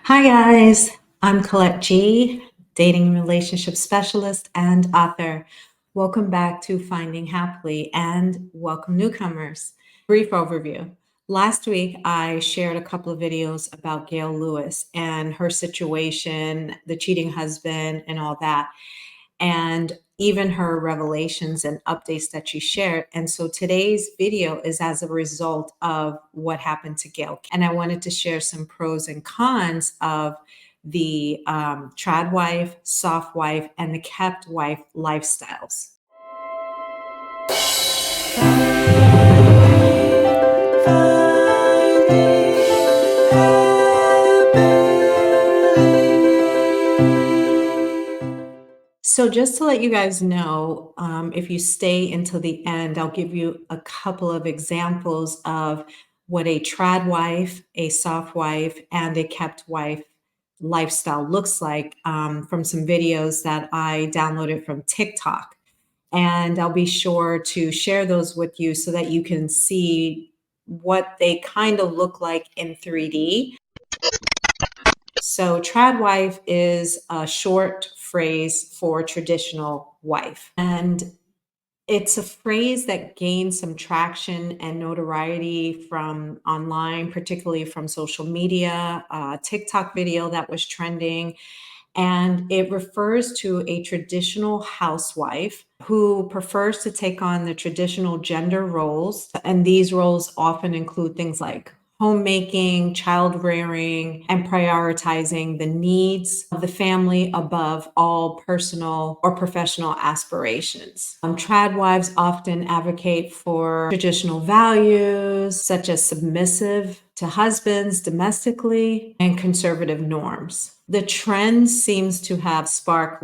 Hi, guys. I'm Colette G, dating and relationship specialist and author. Welcome back to Finding Happily and welcome newcomers. Brief overview. Last week, I shared a couple of videos about Gail Lewis and her situation, the cheating husband, and all that, and even her revelations and updates that she shared. And so today's video is as a result of what happened to Gail. And I wanted to share some pros and cons of the trad wife, soft wife, and the kept wife lifestyles. So, just to let you guys know, if you stay until the end, I'll give you a couple of examples of what a trad wife, a soft wife, and a kept wife lifestyle looks like from some videos that I downloaded from TikTok. And I'll be sure to share those with you so that you can see what they kind of look like in 3D. So, trad wife is a short phrase for traditional wife. And it's a phrase that gained some traction and notoriety from online, particularly from social media, TikTok video that was trending. And it refers to a traditional housewife who prefers to take on the traditional gender roles. And these roles often include things like homemaking, child rearing, and prioritizing the needs of the family above all personal or professional aspirations. Trad wives often advocate for traditional values such as submissive to husbands domestically and conservative norms. The trend seems to have sparked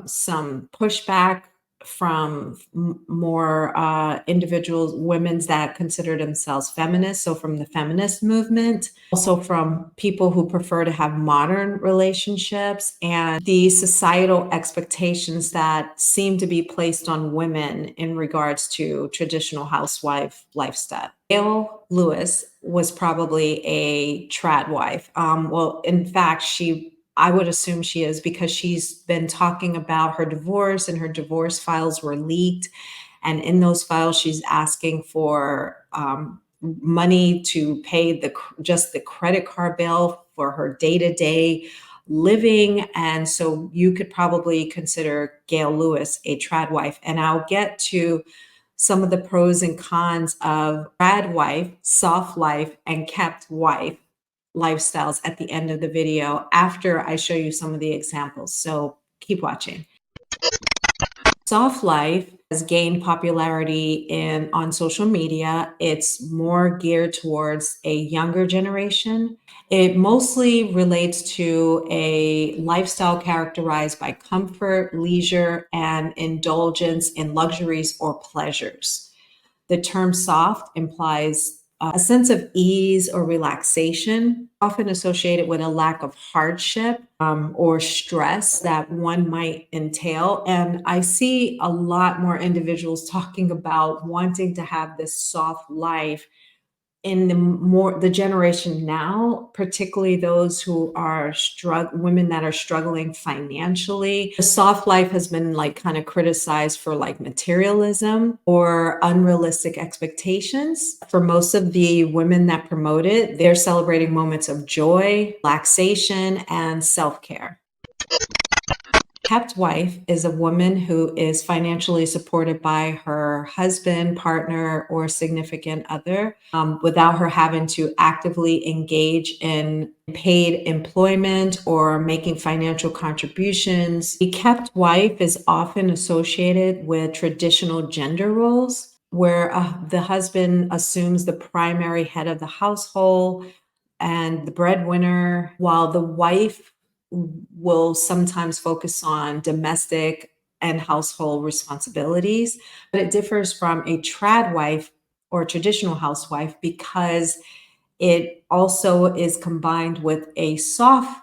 some pushback from more individuals, women that consider themselves feminists. So, from the feminist movement, also from people who prefer to have modern relationships, and the societal expectations that seem to be placed on women in regards to traditional housewife lifestyle. Gail Lewis was probably a trad wife. Well, in fact, I would assume she is because she's been talking about her divorce and her divorce files were leaked. And in those files, she's asking for money to pay just the credit card bill for her day-to-day living. And so you could probably consider Gail Lewis a trad wife. And I'll get to some of the pros and cons of trad wife, soft life, and kept wife lifestyles at the end of the video after I show you some of the examples. So keep watching. Soft life has gained popularity on social media. It's more geared towards a younger generation. It mostly relates to a lifestyle characterized by comfort, leisure, and indulgence in luxuries or pleasures. The term soft implies a sense of ease or relaxation, often associated with a lack of hardship or stress that one might entail. And I see a lot more individuals talking about wanting to have this soft life in the generation now, particularly those who are women that are struggling financially. The soft life has been like kind of criticized for like materialism or unrealistic expectations. For most of the women that promote it, they're celebrating moments of joy, relaxation, and self-care. Kept wife is a woman who is financially supported by her husband, partner, or significant other without her having to actively engage in paid employment or making financial contributions. The kept wife is often associated with traditional gender roles where the husband assumes the primary head of the household and the breadwinner, while the wife will sometimes focus on domestic and household responsibilities. But it differs from a trad wife or a traditional housewife because it also is combined with a soft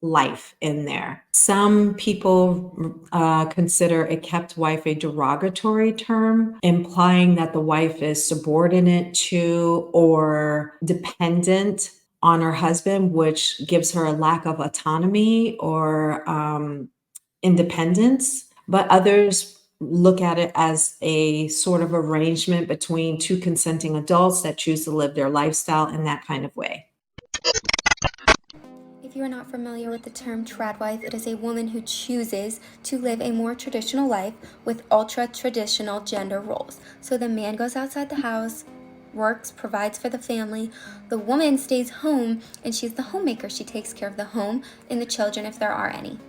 life in there. Some people consider a kept wife a derogatory term, implying that the wife is subordinate to or dependent on her husband, which gives her a lack of autonomy or independence. But others look at it as a sort of arrangement between two consenting adults that choose to live their lifestyle in that kind of way. If you are not familiar with the term tradwife, it is a woman who chooses to live a more traditional life with ultra traditional gender roles. So the man goes outside the house, works, provides for the family. The woman stays home and she's the homemaker. She takes care of the home and the children if there are any.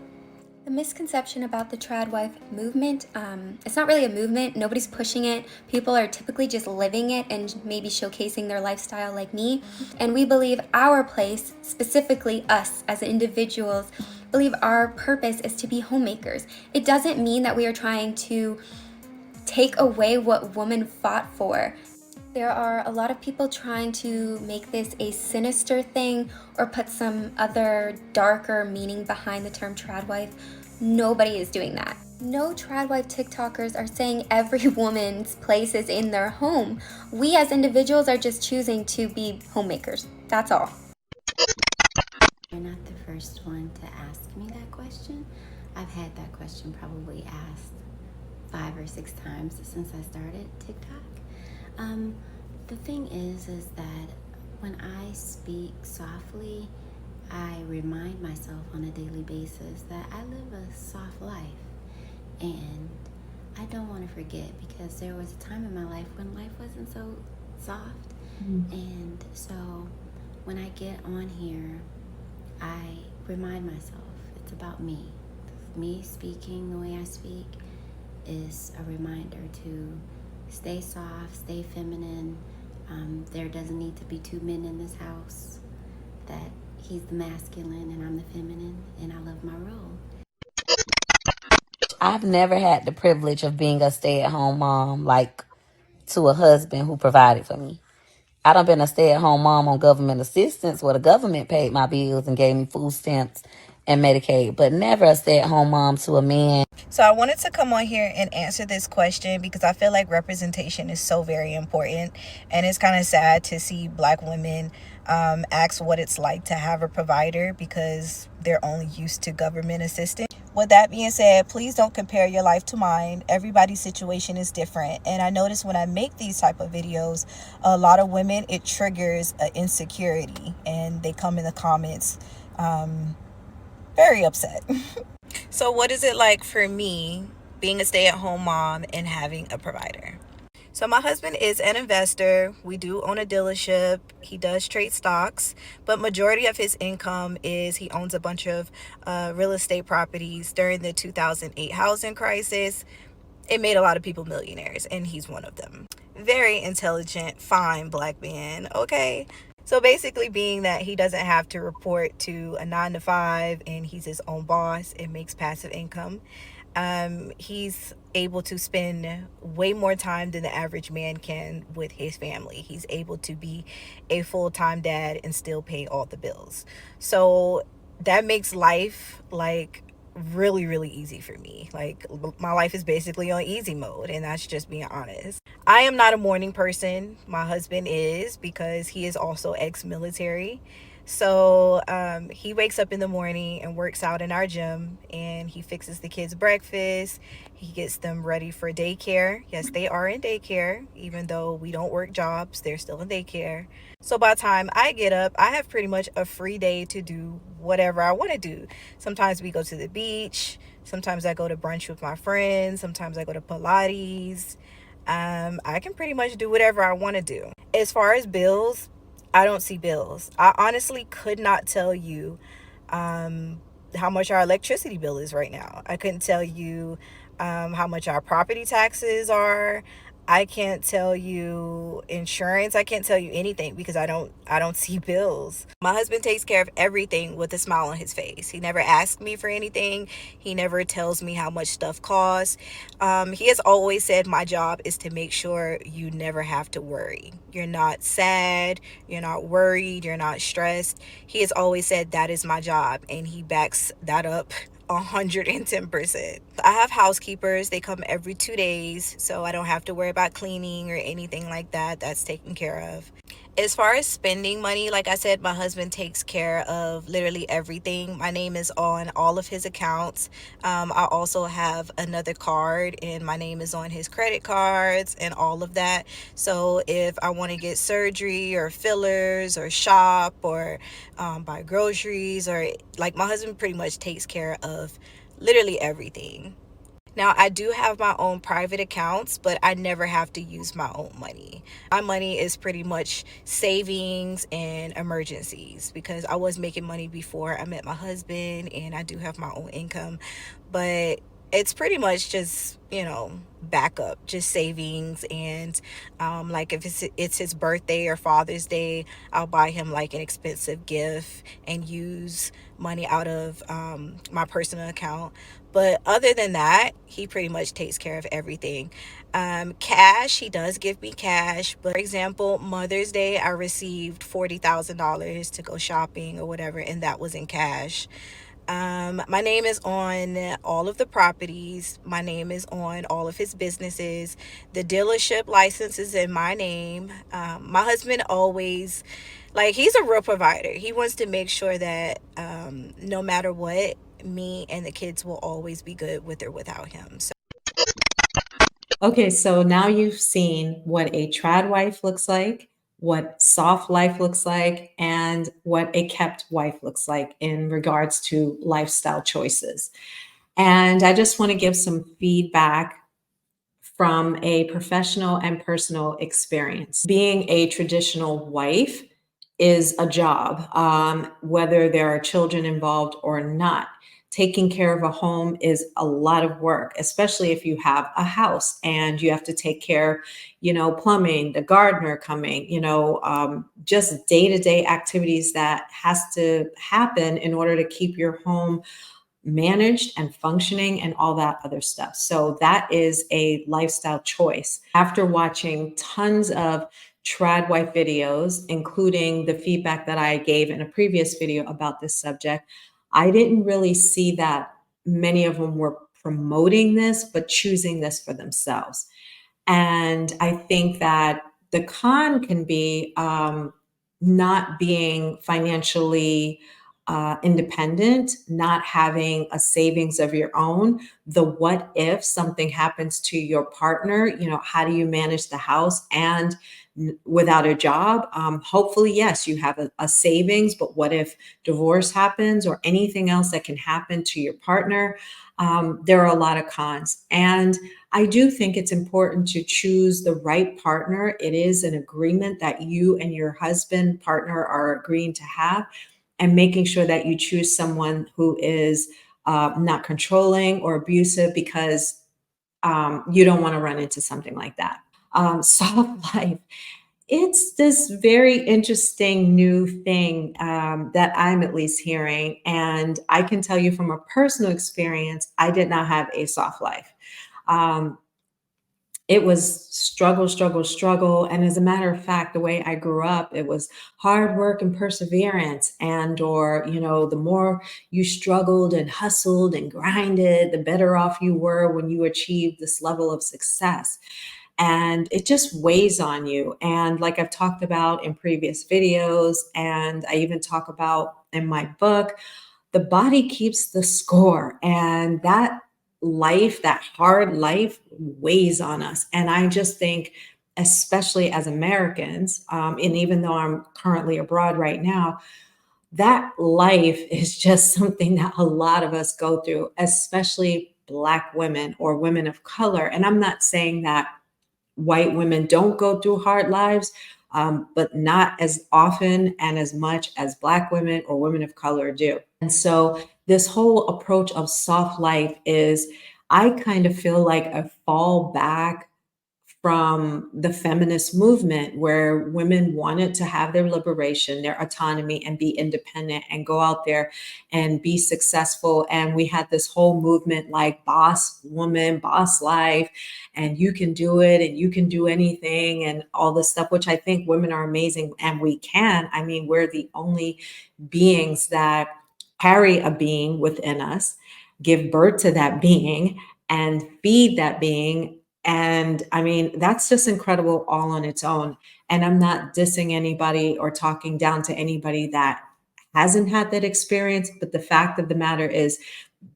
The misconception about the trad wife movement, it's not really a movement. Nobody's pushing it. People are typically just living it and maybe showcasing their lifestyle like me. And we believe our place, specifically us as individuals, believe our purpose is to be homemakers. It doesn't mean that we are trying to take away what women fought for. There are a lot of people trying to make this a sinister thing or put some other darker meaning behind the term tradwife. Nobody is doing that. No tradwife TikTokers are saying every woman's place is in their home. We as individuals are just choosing to be homemakers. That's all. You're not the first one to ask me that question. I've had that question probably asked 5 or 6 times since I started TikTok. The thing is that when I speak softly, I remind myself on a daily basis that I live a soft life. And I don't want to forget, because there was a time in my life when life wasn't so soft. And so when I get on here, I remind myself it's about me. Me speaking the way I speak is a reminder to stay soft, stay feminine. There doesn't need to be 2 men in this house. That he's the masculine and I'm the feminine, and I love my role. I've never had the privilege of being a stay-at-home mom, like to a husband who provided for me. I done been a stay-at-home mom on government assistance where the government paid my bills and gave me food stamps and Medicaid, but never a stay-at-home mom to a man. So I wanted to come on here and answer this question because I feel like representation is so very important, and it's kind of sad to see Black women ask what it's like to have a provider because they're only used to government assistance. With that being said, please don't compare your life to mine. Everybody's situation is different, and I notice when I make these type of videos, a lot of women, it triggers an insecurity, and they come in the comments very upset. So what is it like for me being a stay-at-home mom and having a provider? So my husband is an investor. We do own a dealership. He does trade stocks, but majority of his income is he owns a bunch of real estate properties. During the 2008 housing crisis, it made a lot of people millionaires, and he's one of them. Very intelligent, fine Black man, okay? So basically, being that he doesn't have to report to a 9 to 5 and he's his own boss, it makes passive income. He's able to spend way more time than the average man can with his family. He's able to be a full-time dad and still pay all the bills. So that makes life like really easy for me. Like, my life is basically on easy mode, and that's just being honest. I am not a morning person. My husband is, because he is also ex-military. So he wakes up in the morning and works out in our gym, and he fixes the kids breakfast. He gets them ready for daycare. Yes, they are in daycare. Even though we don't work jobs, they're still in daycare. So by the time I get up, I have pretty much a free day to do whatever I want to do. Sometimes we go to the beach. Sometimes I go to brunch with my friends. Sometimes I go to Pilates. I can pretty much do whatever I want to do. As far as bills, I don't see bills. I honestly could not tell you how much our electricity bill is right now. I couldn't tell you how much our property taxes are. I can't tell you insurance. I can't tell you anything because I don't see bills. My husband takes care of everything with a smile on his face. He never asks me for anything. He never tells me how much stuff costs. He has always said my job is to make sure you never have to worry. You're not sad, you're not worried, you're not stressed. He has always said that is my job, and he backs that up 110%. I have housekeepers. They come every 2 days, so I don't have to worry about cleaning or anything like that. That's taken care of. As far as spending money, like I said, my husband takes care of literally everything. My name is on all of his accounts. I also have another card, and my name is on his credit cards and all of that. So if I want to get surgery or fillers or shop or buy groceries, or like, my husband pretty much takes care of literally everything. Now, I do have my own private accounts, but I never have to use my own money. My money is pretty much savings and emergencies, because I was making money before I met my husband and I do have my own income. But it's pretty much just, backup, just savings. And like, if it's his birthday or Father's Day, I'll buy him like an expensive gift and use money out of my personal account. But other than that, he pretty much takes care of everything. Cash, he does give me cash. But for example, Mother's Day, I received $40,000 to go shopping or whatever, and that was in cash. My name is on all of the properties. My name is on all of his businesses. The dealership license is in my name. My husband always, like, he's a real provider. He wants to make sure that no matter what, me and the kids will always be good with or without him. So Okay, so now you've seen what a trad wife looks like, what soft life looks like, and what a kept wife looks like in regards to lifestyle choices. And I just want to give some feedback from a professional and personal experience. Being a traditional wife is a job, whether there are children involved or not. Taking care of a home is a lot of work, especially if you have a house and you have to take care, plumbing, the gardener coming, just day to day activities that has to happen in order to keep your home managed and functioning and all that other stuff. So that is a lifestyle choice. After watching tons of trad wife videos, including the feedback that I gave in a previous video about this subject, I didn't really see that many of them were promoting this, but choosing this for themselves. And I think that the con can be not being financially independent, not having a savings of your own. The what if something happens to your partner, how do you manage the house and without a job? Hopefully, yes, you have a savings, but what if divorce happens or anything else that can happen to your partner? There are a lot of cons. And I do think it's important to choose the right partner. It is an agreement that you and your husband, partner are agreeing to have, and making sure that you choose someone who is not controlling or abusive, because you don't want to run into something like that. Soft life. It's this very interesting new thing that I'm at least hearing. And I can tell you from a personal experience, I did not have a soft life. Um, it was struggle, struggle, struggle. And as a matter of fact, the way I grew up, it was hard work and perseverance. And, or, the more you struggled and hustled and grinded, the better off you were when you achieved this level of success. And it just weighs on you. And like I've talked about in previous videos, and I even talk about in my book, the body keeps the score. And that life, that hard life, weighs on us. And I just think, especially as Americans, and even though I'm currently abroad right now, that life is just something that a lot of us go through, especially Black women or women of color. And I'm not saying that white women don't go through hard lives, but not as often and as much as Black women or women of color do. And so, this whole approach of soft life is, I kind of feel like a fall back from the feminist movement, where women wanted to have their liberation, their autonomy, and be independent and go out there and be successful. And we had this whole movement like boss woman, boss life, and you can do it and you can do anything and all this stuff, which I think women are amazing and we can. I mean, we're the only beings that carry a being within us, give birth to that being, and feed that being, And I mean, that's just incredible all on its own. And I'm not dissing anybody or talking down to anybody that hasn't had that experience. But the fact of the matter is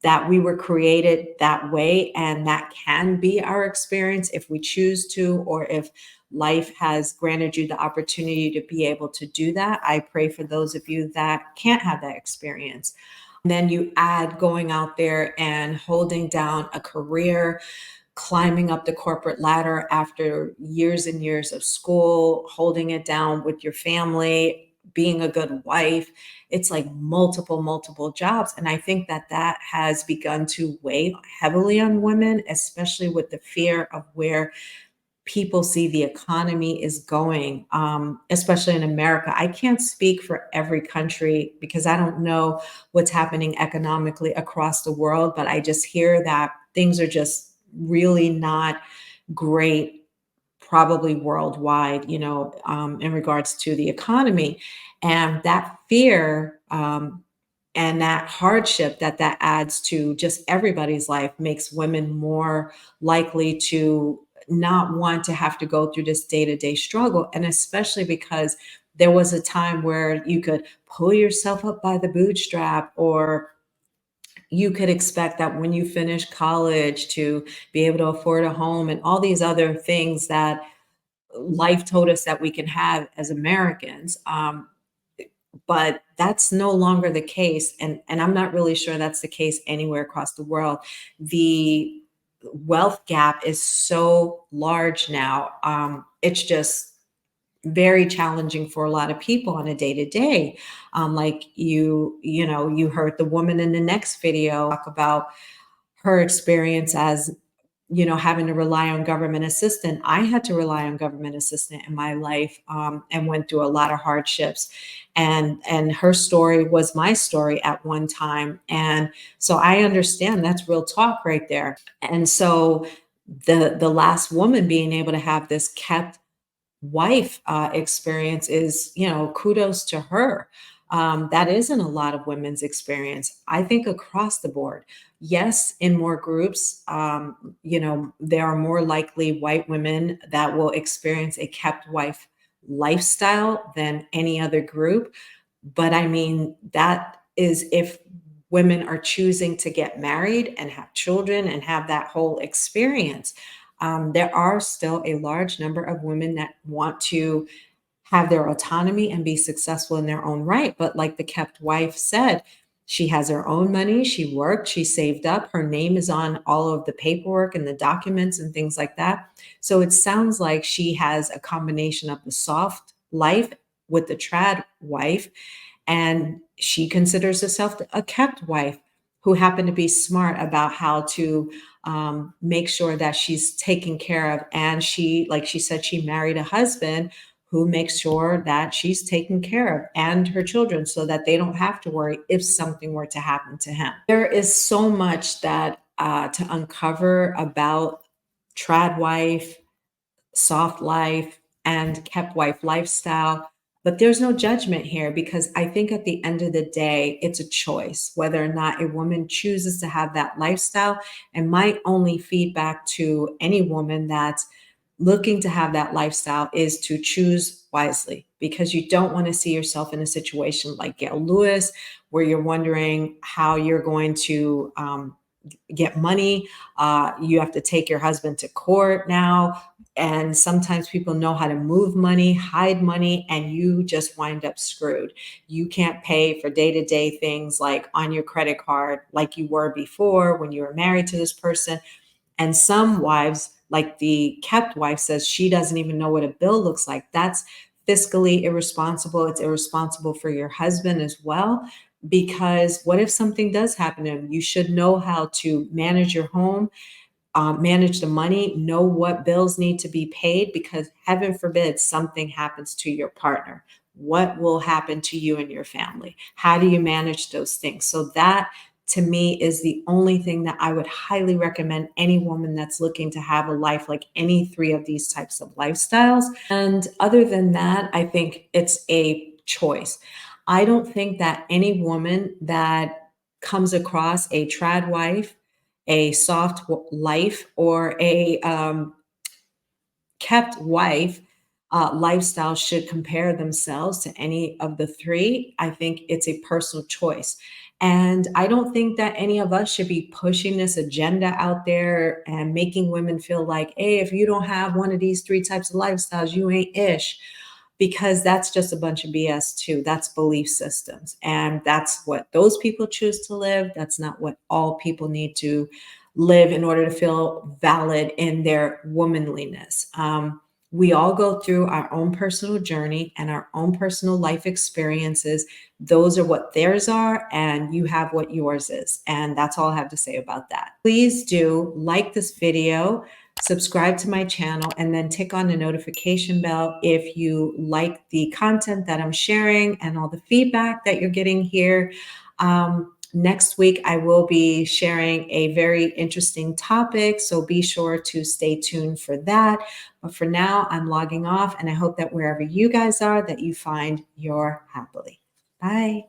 that we were created that way, and that can be our experience if we choose to, or if life has granted you the opportunity to be able to do that. I pray for those of you that can't have that experience. And then you add going out there and holding down a career, climbing up the corporate ladder after years and years of school, holding it down with your family, being a good wife. It's like multiple, multiple jobs. And I think that that has begun to weigh heavily on women, especially with the fear of where people see the economy is going, especially in America. I can't speak for every country because I don't know what's happening economically across the world, but I just hear that things are just really not great, probably worldwide, in regards to the economy. And that fear, and that hardship that that adds to just everybody's life makes women more likely to not want to have to go through this day-to-day struggle. And especially because there was a time where you could pull yourself up by the bootstrap, or you could expect that when you finish college to be able to afford a home and all these other things that life told us that we can have as Americans. But that's no longer the case, and I'm not really sure that's the case anywhere across the world. The wealth gap is so large now. It's just very challenging for a lot of people on a day to day. Like you heard the woman in the next video talk about her experience as having to rely on government assistance. I had to rely on government assistance in my life, and went through a lot of hardships. And her story was my story at one time, and so I understand that's real talk right there. And so the last woman being able to have this kept wife experience is, kudos to her. That isn't a lot of women's experience, I think, across the board. Yes, in more groups, there are more likely white women that will experience a kept wife lifestyle than any other group. But I mean, that is if women are choosing to get married and have children and have that whole experience. There are still a large number of women that want to have their autonomy and be successful in their own right. But like the kept wife said, she has her own money. She worked, she saved up. Her name is on all of the paperwork and the documents and things like that. So it sounds like she has a combination of the soft life with the trad wife, and she considers herself a kept wife who happened to be smart about how to make sure that she's taken care of. And she, like she said, she married a husband who makes sure that she's taken care of, and her children, so that they don't have to worry if something were to happen to him. There is so much that to uncover about trad wife, soft life, and kept wife lifestyle. But there's no judgment here, because I think at the end of the day, it's a choice whether or not a woman chooses to have that lifestyle. And my only feedback to any woman that's looking to have that lifestyle is to choose wisely, because you don't want to see yourself in a situation like Gail Lewis, where you're wondering how you're going to get money. You have to take your husband to court now. And sometimes people know how to move money, hide money, and you just wind up screwed. You can't pay for day to day things like on your credit card like you were before when you were married to this person. And some wives, like the kept wife, says she doesn't even know what a bill looks like. That's fiscally irresponsible. It's irresponsible for your husband as well. Because what if something does happen to him? You should know how to manage your home, manage the money, know what bills need to be paid, because heaven forbid something happens to your partner. What will happen to you and your family? How do you manage those things? So that, to me, is the only thing that I would highly recommend any woman that's looking to have a life like any three of these types of lifestyles. And other than that, I think it's a choice. I don't think that any woman that comes across a trad wife, a soft life, or a kept wife lifestyle should compare themselves to any of the three. I think it's a personal choice. And I don't think that any of us should be pushing this agenda out there and making women feel like, hey, if you don't have one of these three types of lifestyles, you ain't ish, because that's just a bunch of BS too. That's belief systems. And that's what those people choose to live. That's not what all people need to live in order to feel valid in their womanliness. We all go through our own personal journey and our own personal life experiences. Those are what theirs are, and you have what yours is. And that's all I have to say about that. Please do like this video, subscribe to my channel, and then tick on the notification bell if you like the content that I'm sharing and all the feedback that you're getting here. Next week, I will be sharing a very interesting topic, so be sure to stay tuned for that. But for now, I'm logging off, and I hope that wherever you guys are, that you find your happily. Bye.